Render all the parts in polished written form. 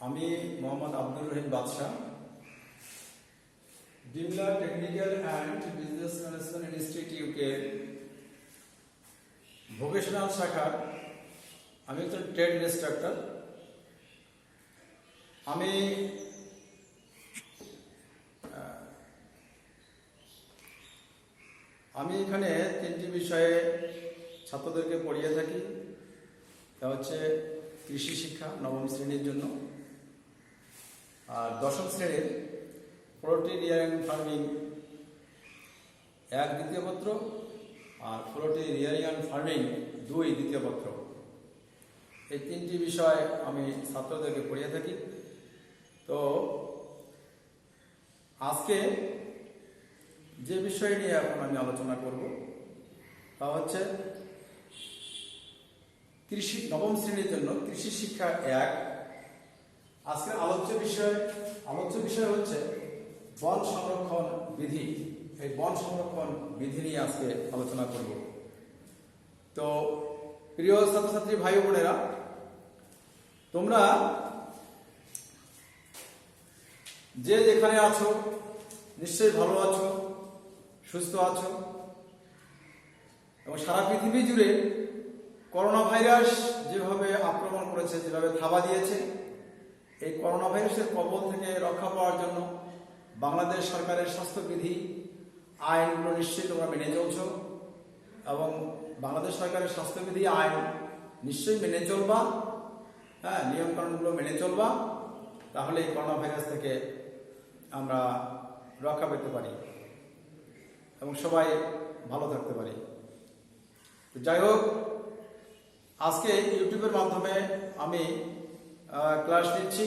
আমি মোহাম্মদ আব্দুর রহিম বাদশাহ, Dimla technical and business management ইনস্টিটিউটের ভোকেশনাল শাখার আমি একজন ট্রেড ইনস্ট্রাক্টর। আমি এখানে তিনটি বিষয়ে ছাত্রদেরকে পড়িয়ে থাকি। তা হচ্ছে কৃষি শিক্ষা নবম শ্রেণীর জন্য, আর দশম শ্রেণীর পোল্ট্রি রিয়ারিং ফার্মিং 1 দ্বিতীয় পত্র, আর পোল্ট্রি রিয়ারিং অ্যান্ড ফার্মিং 2 দ্বিতীয় পত্র। এই তিনটি বিষয় আমি ছাত্রদেরকে পড়িয়ে থাকি। তো আজকে যে বিষয় নিয়ে এখন আমি আলোচনা করব তা হচ্ছে কৃষি নবম শ্রেণীর জন্য কৃষি শিক্ষা 1। আজকের আলোচ্য বিষয় হচ্ছে বন সংরক্ষণ বিধি। এই বন সংরক্ষণ বিধি নিয়ে আজকে আলোচনা করব। তো প্রিয় ছাত্রছাত্রী ভাই বোনেরা, তোমরা যে যেখানে আছো নিশ্চয়ই ভালো আছো, সুস্থ আছো, এবং সারা পৃথিবী জুড়ে করোনা ভাইরাস যেভাবে আক্রমণ করেছে, যেভাবে থাবা দিয়েছে, এই করোনা ভাইরাসের কবল থেকে রক্ষা পাওয়ার জন্য বাংলাদেশ সরকারের স্বাস্থ্যবিধি আইনগুলো নিশ্চয়ই তোমরা মেনে চলছ, এবং বাংলাদেশ সরকারের স্বাস্থ্যবিধি আইন নিশ্চয়ই মেনে চলবা। নিয়মকানুনগুলো মেনে চলবা, তাহলে এই করোনা ভাইরাস থেকে আমরা রক্ষা পেতে পারি এবং সবাই ভালো থাকতে পারি। তো যাই হোক, আজকে ইউটিউবের মাধ্যমে আমি ক্লাস নিচ্ছি।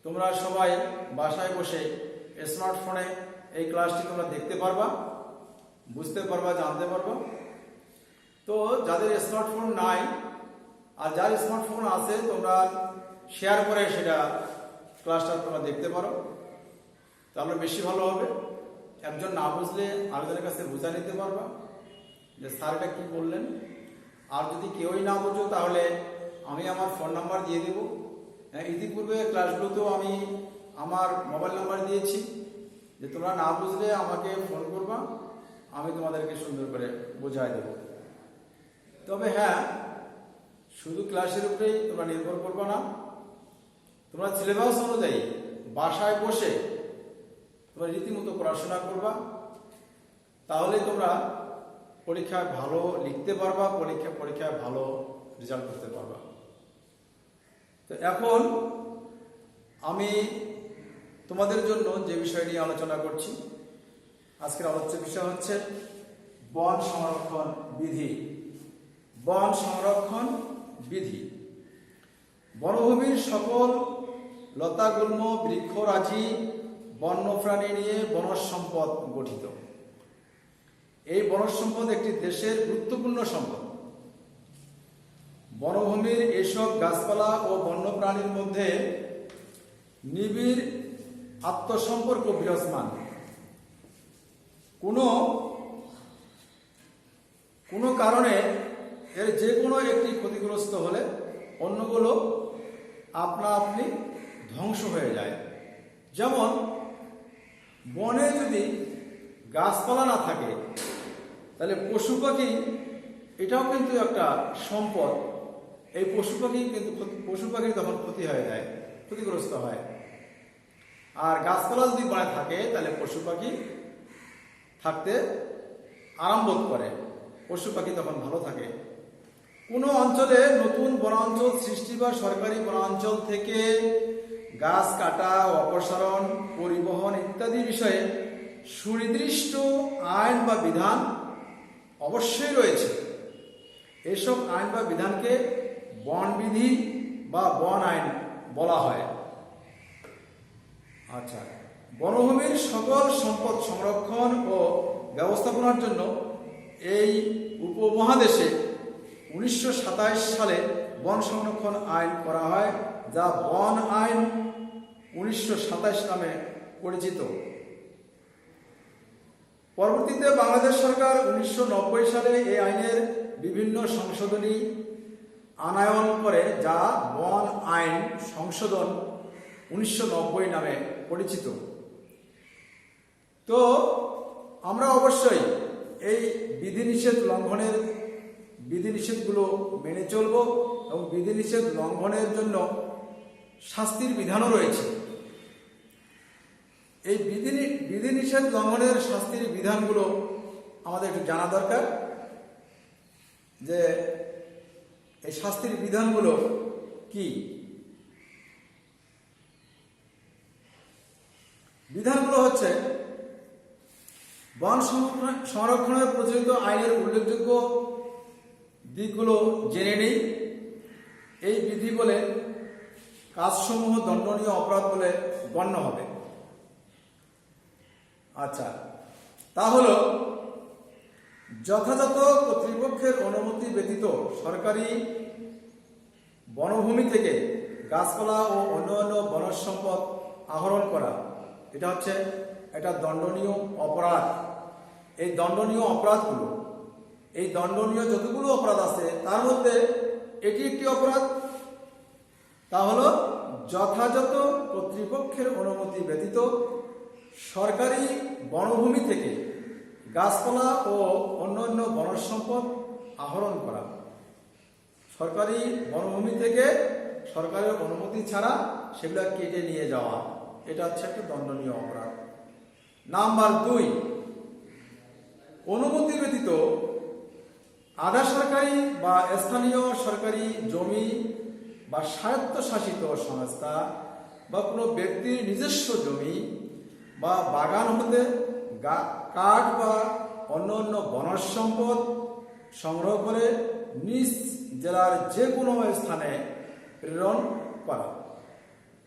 তোমরা সবাই বাসায় বসে স্মার্টফোনে এই ক্লাসটি তোমরা দেখতে পারবা, বুঝতে পারবা, জানতে পারবা। তো যাদের স্মার্টফোন নাই আর যার স্মার্টফোন আছে, তোমরা শেয়ার করে সেটা ক্লাসটা তোমরা দেখতে পারো, তাহলে বেশি ভালো হবে। একজন না বুঝলে আরেকজনের কাছে বুঝা নিতে পারবা যে স্যার এটা কি বললেন। আর যদি কেউই না বুঝো, তাহলে আমি আমার ফোন নাম্বার দিয়ে দেব। ইতিপূর্বে ক্লাসগুলোতেও আমি আমার মোবাইল নাম্বার দিয়েছি, যে তোমরা না বুঝলে আমাকে ফোন করবা, আমি তোমাদেরকে সুন্দর করে বোঝাই দেব। তবে হ্যাঁ, শুধু ক্লাসের উপরেই তোমরা নির্ভর করবা না, তোমরা সিলেবাস অনুযায়ী বাসায় বসে তোমরা রীতিমতো পড়াশোনা করবা, তাহলে তোমরা পরীক্ষায় ভালো লিখতে পারবা, পরীক্ষায় ভালো রেজাল্ট করতে পারবা। তো এখন আমি তোমাদের জন্য যে বিষয় নিয়ে আলোচনা করছি, আজকের আলোচ্য বিষয় হচ্ছে বন সংরক্ষণ বিধি। বন সংরক্ষণ বিধি বনভূমির সকল লতাগুল্ম বৃক্ষরাজি বন্যপ্রাণী নিয়ে বনজ সম্পদ গঠিত। এই বনজ সম্পদ একটি দেশের গুরুত্বপূর্ণ সম্পদ। বনভূমির এসব গাছপালা ও বন্যপ্রাণীর মধ্যে নিবিড় আত্মসম্পর্ক বিরাজমান। কোনো কারণে এর যে কোনো একটি ক্ষতিগ্রস্ত হলে অন্যগুলো আপনা আপনি ধ্বংস হয়ে যায়। যেমন বনে যদি গাছপালা না থাকে, তাহলে পশু পাখি এটাও কিন্তু একটা সম্পদ। এই পশু পাখির তখন ক্ষতি হয়ে যায়, ক্ষতিগ্রস্ত হয়। আর গাছপালা যদি বনে থাকে, তাহলে পশু পাখি থাকতে আরাম বোধ করে, পশু পাখি তখন ভালো থাকে। কোনো অঞ্চলে নতুন বনাঞ্চল সৃষ্টি বা সরকারি বনাঞ্চল থেকে গাছ কাটা, অপসারণ, পরিবহন ইত্যাদি বিষয়ে সুনির্দিষ্ট আইন বা বিধান অবশ্যই রয়েছে। এসব আইন বা বিধানকে বন বিধি বা বন আইন বলা হয়। আচ্ছা, বনভূমির সকল সম্পদ সংরক্ষণ ও ব্যবস্থাপনার জন্য এই উপমহাদেশে 1927 সালে বন সংরক্ষণ আইন করা হয়, যা বন আইন 1927 নামে পরিচিত। পরবর্তীতে বাংলাদেশ সরকার 1990 সালে এই আইনের বিভিন্ন সংশোধনী আনয়ন করে, যা বন আইন সংশোধন 1990 নামে পরিচিত। তো আমরা অবশ্যই এই বিধিনিষেধগুলো মেনে চলব এবং বিধিনিষেধ লঙ্ঘনের জন্য শাস্তির বিধানও রয়েছে। এই বিধিনিষেধ লঙ্ঘনের শাস্তির বিধানগুলো আমাদের একটু জানা দরকার, যে এই শাস্তির বিধানগুলো কি। বিধানগুলো হচ্ছে, বন সংরক্ষণের প্রচলিত আইনের উল্লেখযোগ্য দিকগুলো জেনে নেই। এই বিধি বলে কাজসমূহ দণ্ডনীয় অপরাধ বলে গণ্য হবে। আচ্ছা, তা হলো, যথাযথ কর্তৃপক্ষের অনুমতি ব্যতীত সরকারি বনভূমি থেকে গাছপালা ও অন্যান্য বনজ সম্পদ আহরণ করা, এটা হচ্ছে একটা দণ্ডনীয় অপরাধ। এই দণ্ডনীয় অপরাধগুলো, এই দণ্ডনীয় যতগুলো অপরাধ আছে তার মধ্যে এটি একটি অপরাধ। তা হলো, যথাযথ কর্তৃপক্ষের অনুমতি ব্যতীত সরকারি বনভূমি থেকে গাছপালা ও অন্যান্য বনজ সম্পদ আহরণ করা। সরকারি বনভূমি থেকে সরকারের অনুমতি ছাড়া সেগুলো কেটে নিয়ে যাওয়া, এটা হচ্ছে একটা দণ্ডনীয় অপরাধ। নাম্বার 2, অনুমতি ব্যতীত আধা সরকারি বা স্থানীয় সরকারি জমি বা স্বায়ত্তশাসিত সংস্থা বা কোনো ব্যক্তির নিজস্ব জমি বা বাগান হতে কাঠ বা অন্যান্য বনজ সম্পদ সংগ্রহ করে নিজ জেলার যে কোনো স্থানে প্রেরণ করা,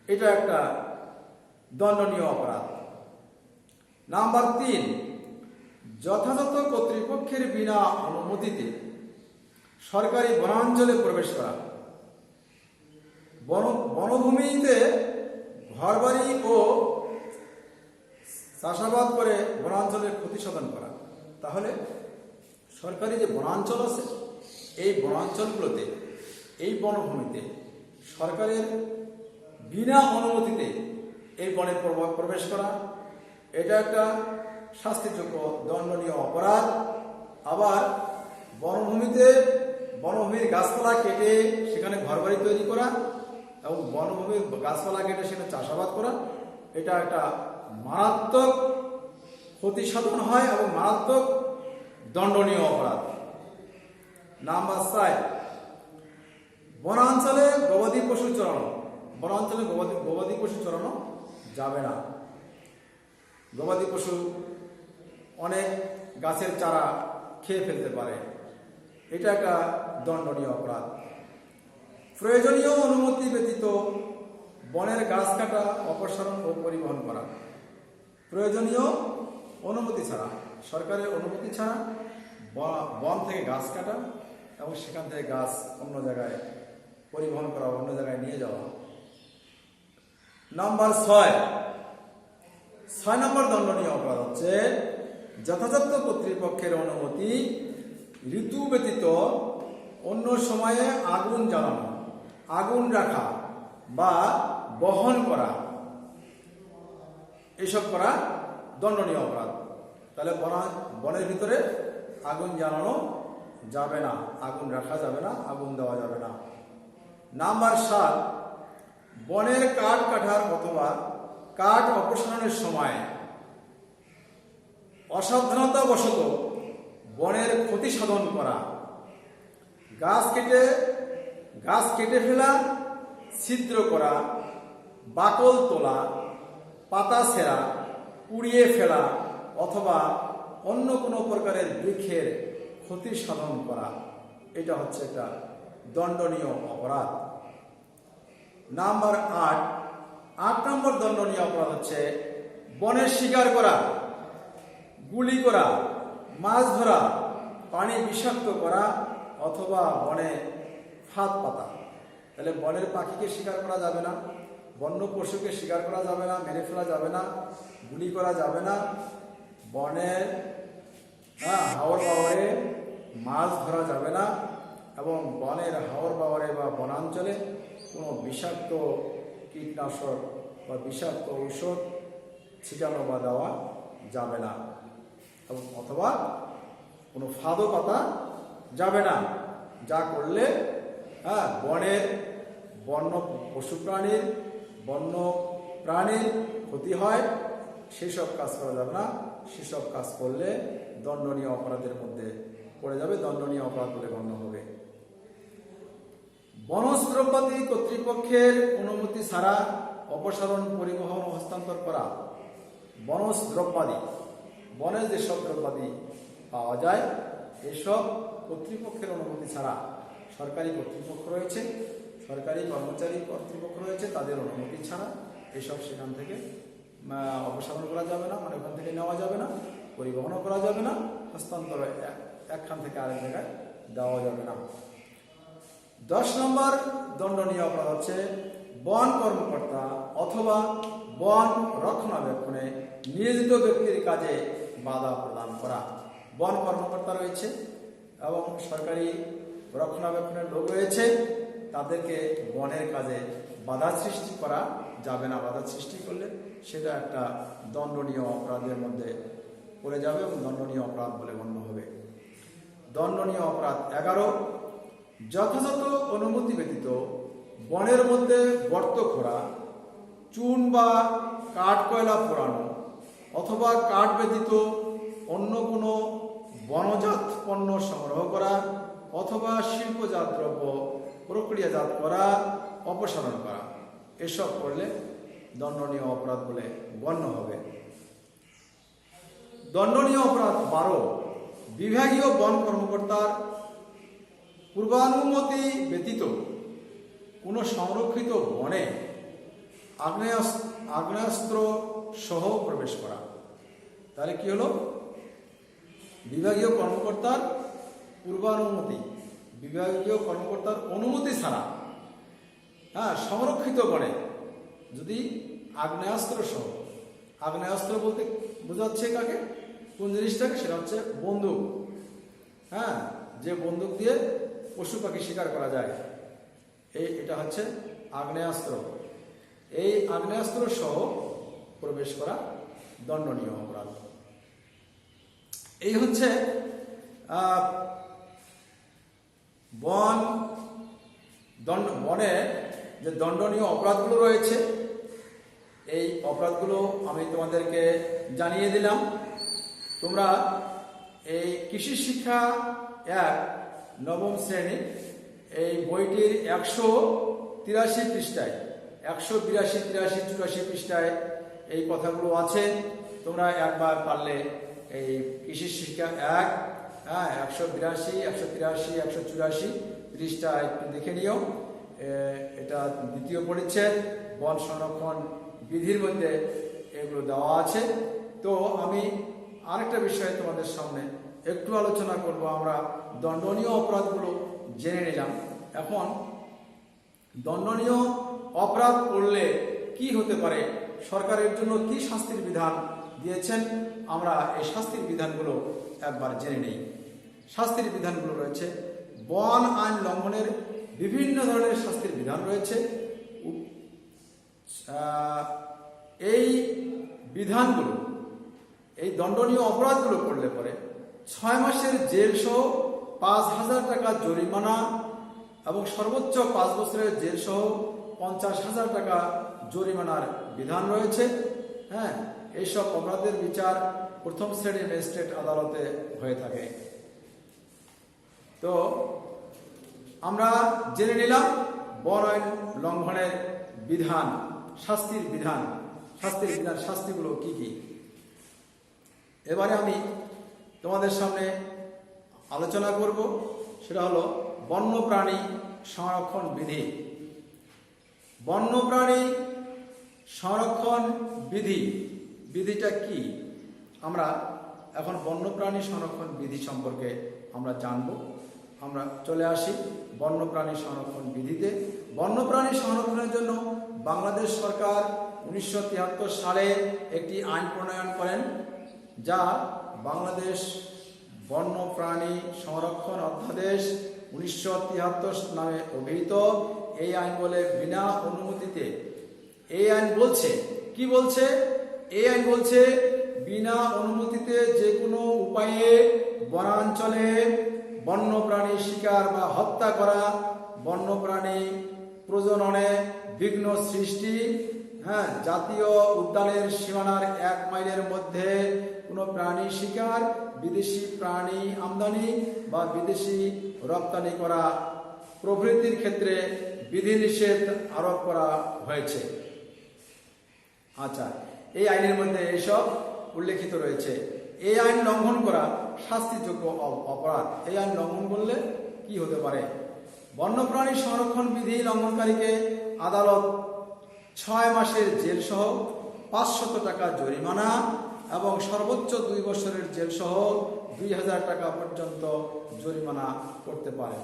এটা একটা দণ্ডনীয় অপরাধ। নাম্বার 3, যথাযথ কর্তৃপক্ষের বিনা অনুমতিতে সরকারি বনাঞ্চলে প্রবেশ করা। বনভূমিতে ঘরবাড়ি ও চাষাবাদ করে বনাঞ্চলের ক্ষতি সাধন করা। তাহলে সরকারি যে বনাঞ্চল আছে, এই বনাঞ্চলগুলোতে, এই বনভূমিতে সরকারের বিনা অনুমতিতে এই বনে প্রবেশ করা, এটা একটা শাস্তিযোগ্য দণ্ডনীয় অপরাধ। আবার বনভূমির গাছপালা কেটে সেখানে ঘরবাড়ি তৈরি করা এবং বনভূমির গাছপালা কেটে সেখানে চাষাবাদ করা, এটা একটা মারাত্মক ক্ষতি সাধন হয় এবং মারাত্মক দণ্ডনীয় অপরাধ। নাম্বার 4, বনাঞ্চলে গবাদি পশু চড়ানো। বনাঞ্চলে গবাদি পশু চড়ানো যাবে না। গবাদি পশু অনেক গাছের চারা খেয়ে ফেলতে পারে, এটা একটা দণ্ডনীয় অপরাধ। প্রয়োজনীয় অনুমতি ব্যতীত বনের গাছ কাটা, অপসারণ ও পরিবহন করা। প্রয়োজনীয় অনুমতি ছাড়া, সরকারের অনুমতি ছাড়া বন থেকে গাছ কাটা এবং সেখান থেকে গাছ অন্য জায়গায় পরিবহন করা, অন্য জায়গায় নিয়ে যাওয়া। নাম্বার 6 নম্বর দণ্ডনীয় অপরাধ হচ্ছে, যথাযথ কর্তৃপক্ষের অনুমতি ঋতু ব্যতীত অন্য সময়ে আগুন জ্বালানো, আগুন রাখা বা বহন করা, এসব করা দণ্ডনীয় অপরাধ। তাহলে বনের ভিতরে আগুন জ্বালানো যাবে না, আগুন রাখা যাবে না, আগুন দেওয়া যাবে না। নাম্বার 7, বনের কাঠ কাটার অথবা কাঠ অপসারণের সময় অসাবধানতাবশত বনের ক্ষতি সাধন করা। গাছ কেটে ফেলা, ছিদ্র করা, বাকল তোলা, পাতা ছেঁড়া, পুড়িয়ে ফেলা অথবা অন্য কোনো প্রকারের বৃক্ষের ক্ষতি সাধন করা, এটা হচ্ছে একটা দণ্ডনীয় অপরাধ। নাম্বার 8 নম্বর দণ্ডনীয় অপরাধ হচ্ছে বনে শিকার করা, গুলি করা, মাছ ধরা, পানি বিষাক্ত করা অথবা বনে ফাঁদ পাতা। তাহলে বনের পাখিকে শিকার করা যাবে না, বন্য পশুকে শিকার করা যাবে না, মেরে ফেলা যাবে না, গুলি করা যাবে না, বনের হাওর বাওয়ারে মাছ ধরা যাবে না এবং বনের হাওর বাওয়ারে বা বনাঞ্চলে কোনো বিষাক্ত কীটনাশক বা বিষাক্ত ঔষধ ছিটানো বা দেওয়া যাবে না, এবং অথবা কোনো ফাঁদও পাতা যাবে না, যা করলে বনের বন্য পশু প্রাণীর ক্ষতি হয়। সেসব কাজ করা যাবে না। সেসব কাজ করলে দণ্ডনীয় অপরাধের মধ্যে পড়ে যাবে, দণ্ডনীয় অপরাধ বলে গণ্য হবে। বনজ দ্রব্যাদি কর্তৃপক্ষের অনুমতি ছাড়া অপসারণ, পরিবহন ও হস্তান্তর করা। বনজ দ্রব্যাদি, বনে যেসব দ্রব্যাদি পাওয়া যায় এসব কর্তৃপক্ষের অনুমতি ছাড়া, সরকারি কর্তৃপক্ষ রয়েছে, সরকারি কর্মচারী কর্তৃপক্ষ রয়েছে, তাদের অনুমতি ছাড়া এসব সেখান থেকে অপসারণ করা যাবে না, মানে ওখান থেকে নেওয়া যাবে না, পরিবহনও করা যাবে না, হস্তান্তর একখান থেকে আরেক জায়গায় দেওয়া যাবে না। 10 নম্বর দণ্ডনীয় অপরাধ হচ্ছে বন কর্মকর্তা অথবা বন রক্ষণাবেক্ষণে নিয়োজিত ব্যক্তির কাজে বাধা প্রদান করা। বন কর্মকর্তা রয়েছে এবং সরকারি রক্ষণাবেক্ষণের লোক রয়েছে, তাদেরকে বনের কাজে বাধা সৃষ্টি করা যাবে না। বাধা সৃষ্টি করলে সেটা একটা দণ্ডনীয় অপরাধের মধ্যে পড়ে যাবে এবং দণ্ডনীয় অপরাধ বলে গণ্য হবে। দণ্ডনীয় অপরাধ 11, যথাযথ অনুমতি ব্যতীত বনের মধ্যে গর্ত খোঁড়া, চুন বা কাঠ কয়লা পোড়ানো অথবা কাঠ ব্যতীত অন্য কোনো বনজাত পণ্য সংগ্রহ করা অথবা শিল্পজাত দ্রব্য প্রক্রিয়াজাত করা, অপসারণ করা, এসব করলে দণ্ডনীয় অপরাধ বলে গণ্য হবে। দণ্ডনীয় অপরাধ 12, বিভাগীয় বন কর্মকর্তার পূর্বানুমতি ব্যতীত কোনো সংরক্ষিত বনে আগ্নেয়াস্ত্র সহ প্রবেশ করা। তাহলে কি হলো? বিভাগীয় কর্মকর্তার পূর্বানুমতি, বিভাগীয় কর্মকর্তার অনুমতি ছাড়া সংরক্ষিত বনে যদি আগ্নেয়াস্ত্র সহ, আগ্নেয়াস্ত্র বলতে বোঝাচ্ছে কাকে, কোন জিনিসটাকে? সেটা হচ্ছে বন্দুক। যে বন্দুক দিয়ে পশু পাখি শিকার করা যায়, এটা হচ্ছে আগ্নেয়াস্ত্র। এই আগ্নেয়াস্ত্র সহ প্রবেশ করা দণ্ডনীয় অপরাধ। এই হচ্ছে বনে যে দণ্ডনীয় অপরাধগুলো রয়েছে, এই অপরাধগুলো আমি তোমাদেরকে জানিয়ে দিলাম। তোমরা এই কৃষি শিক্ষা 1 নবম শ্রেণী এই বইটির 183 পৃষ্ঠায়, 182, 83, 84 পৃষ্ঠায় এই কথাগুলো আছে। তোমরা একবার পারলে এই কৃষি শিক্ষা 1 182, 183, 184 পৃষ্ঠা একটু দেখে নিও। এটা দ্বিতীয় পরিচ্ছেদ, বন সংরক্ষণ বিধির মধ্যে এগুলো দেওয়া আছে। তো আমি আরেকটা বিষয়ে তোমাদের সামনে একটু আলোচনা করব। আমরা দণ্ডনীয় অপরাধগুলো জেনে নিলাম। এখন দণ্ডনীয় অপরাধ করলে কি হতে পারে, সরকারের জন্য কি শাস্তির বিধান দিয়েছেন, আমরা এই শাস্তির বিধানগুলো একবার জেনে নেই। শাস্তির বিধানগুলো রয়েছে, বন আইন লঙ্ঘনের বিভিন্ন ধরনের শাস্তির বিধান রয়েছে। এই বিধানগুলো, এই দণ্ডনীয় অপরাধগুলো করলে পরে 6 মাসের জেল সহ 5,000 টাকা জরিমানা এবং সর্বোচ্চ 5 বছরের জেল সহ 50,000 টাকা জরিমানার বিধান রয়েছে। এইসব অপরাধের বিচার প্রথম শ্রেণীর ম্যাজিস্ট্রেট আদালতে হয়ে থাকে। তো আমরা জেনে নিলাম বন আইন লঙ্ঘনের বিধান, শাস্তির বিধান, শাস্তিগুলো কি কি। এবারে আমি তোমাদের সামনে আলোচনা করব, সেটা হলো বন্যপ্রাণী সংরক্ষণ বিধি। বন্যপ্রাণী সংরক্ষণ বিধিটা কি? আমরা এখন বন্যপ্রাণী সংরক্ষণ বিধি সম্পর্কে আমরা জানব। আমরা চলে আসি বন্যপ্রাণী সংরক্ষণ বিধিতে। বন্যপ্রাণী সংরক্ষণের জন্য বাংলাদেশ সরকার 1973 সালে একটি আইন প্রণয়ন করেন, যা বাংলাদেশ বন্যপ্রাণী সংরক্ষণ অধ্যাদেশ 1973 নামে অভিহিত এই আইন বলে বিনা অনুমতিতে, এই আইন বলছে কি বলছে, এই আইন বলছে বিনা অনুমতিতে যে কোনো উপায়ে বনাঞ্চলে বন্যপ্রাণী শিকার বা হত্যা করা, বন্যপ্রাণী প্রজননে বিঘ্ন সৃষ্টি, জাতীয় উদ্যানের সীমানার 1 মাইলের মধ্যে কোনো প্রাণী শিকার, বিদেশি প্রাণী আমদানি বা বিদেশি রপ্তানি করা প্রভৃতির ক্ষেত্রে বিধিনিষেধ আরোপ করা হয়েছে। আচ্ছা, এই আইনের মধ্যে এইসব উল্লেখিত রয়েছে। এই আইন লঙ্ঘন করা শাস্তিযোগ্য অপরাধ। এই আইন লঙ্ঘন করলে কি হতে পারে? বন্যপ্রাণী সংরক্ষণ বিধি লঙ্ঘনকারীকে আদালত 6 মাসের জেল সহ 500 টাকা জরিমানা এবং সর্বোচ্চ 2 বছরের জেল সহ 2000 টাকা পর্যন্ত জরিমানা করতে পারে।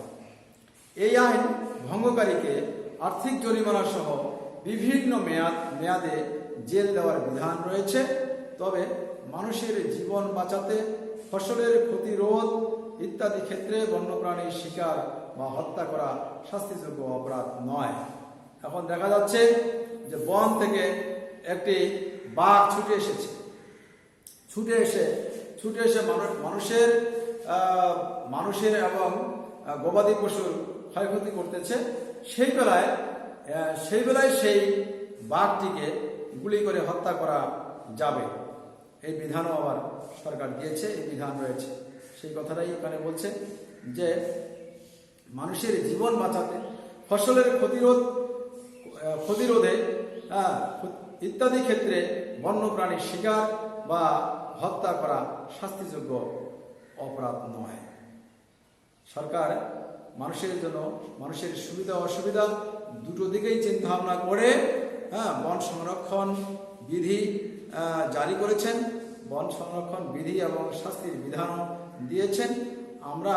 এই আইন ভঙ্গকারীকে আর্থিক জরিমানা সহ বিভিন্ন মেয়াদে জেল দেওয়ার বিধান রয়েছে। তবে মানুষের জীবন বাঁচাতে, ফসলের ক্ষতিরোধ ইত্যাদি ক্ষেত্রে বন্যপ্রাণী শিকার বা হত্যা করা শাস্তিযোগ্য অপরাধ নয়। এখন দেখা যাচ্ছে যে বন থেকে একটি বাঘ ছুটে এসে মানুষের এবং গবাদি পশুর ক্ষয়ক্ষতি করতেছে। সেই বেলায় সেই বাঘটিকে গুলি করে হত্যা করা যাবে, এই বিধানও আবার সরকার দিয়েছে, এই বিধান রয়েছে। সেই কথাটাই এখানে বলছে যে মানুষের জীবন বাঁচাতে, ফসলের ক্ষতিরোধে ইত্যাদি ক্ষেত্রে বন্যপ্রাণী শিকার বা হত্যা করা শাস্তিযোগ্য অপরাধ নয়। সরকার মানুষের জন্য, মানুষের সুবিধা অসুবিধা দুটো দিকেই চিন্তা ভাবনা করে বন সংরক্ষণ বিধি জারি করেছেন, বন সংরক্ষণ বিধি এবং শাস্তির বিধানও দিয়েছেন। আমরা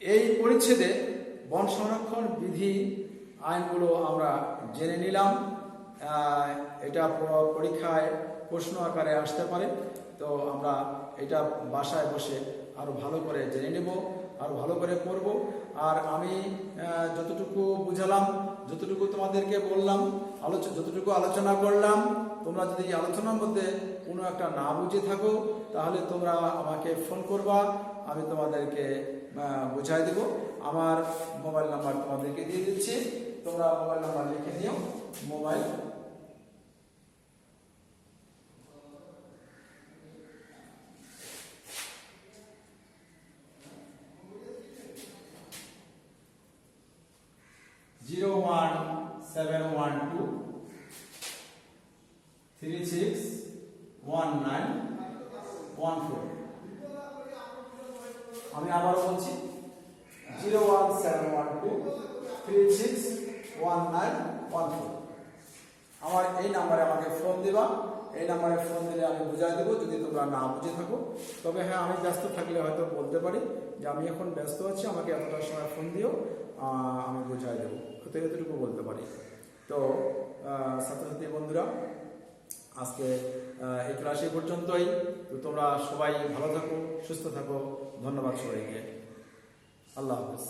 এই পরিচ্ছেদে বন সংরক্ষণ বিধি আইনগুলো আমরা জেনে নিলাম। এটা পরীক্ষায় প্রশ্ন আকারে আসতে পারে, তো আমরা এটা বাসায় বসে আরো ভালো করে জেনে নেব, আরো ভালো করে পড়ব। আর আমি যতটুকু বুঝালাম, যতটুকু তোমাদেরকে বললাম, যতটুকু আলোচনা করলাম, তোমরা যদি আলোচনার মধ্যে কোনো একটা না বুঝে থাকো তাহলে তোমরা আমাকে ফোন করবা, আমি তোমাদেরকে বুঝাই দেব। আমার মোবাইল নাম্বার তোমাদেরকে দিয়ে দিচ্ছি, তোমরা মোবাইল নাম্বার লিখে নিও। মোবাইল 01712 361914। আমি আবার বলছি 01712 361914। আমার এই নাম্বারে আমাকে ফোন দিবা। এই নাম্বারে ফোন দিলে আমি বুঝাই দেবো যদি তোমরা না বুঝে থাকো। তবে হ্যাঁ, আমি ব্যস্ত থাকলে হয়তো বলতে পারি যে আমি এখন ব্যস্ত আছি, আমাকে এতটার সময় ফোন দিও, আমি বুঝাই দেবো, হয়তো এতটুকু বলতে পারি। তো ছাত্রছাত্রী বন্ধুরা, আজকে এই ক্লাস এই পর্যন্তই। তো তোমরা সবাই ভালো থাকো, সুস্থ থাকো। ধন্যবাদ সবাইকে। আল্লাহ হাফেজ।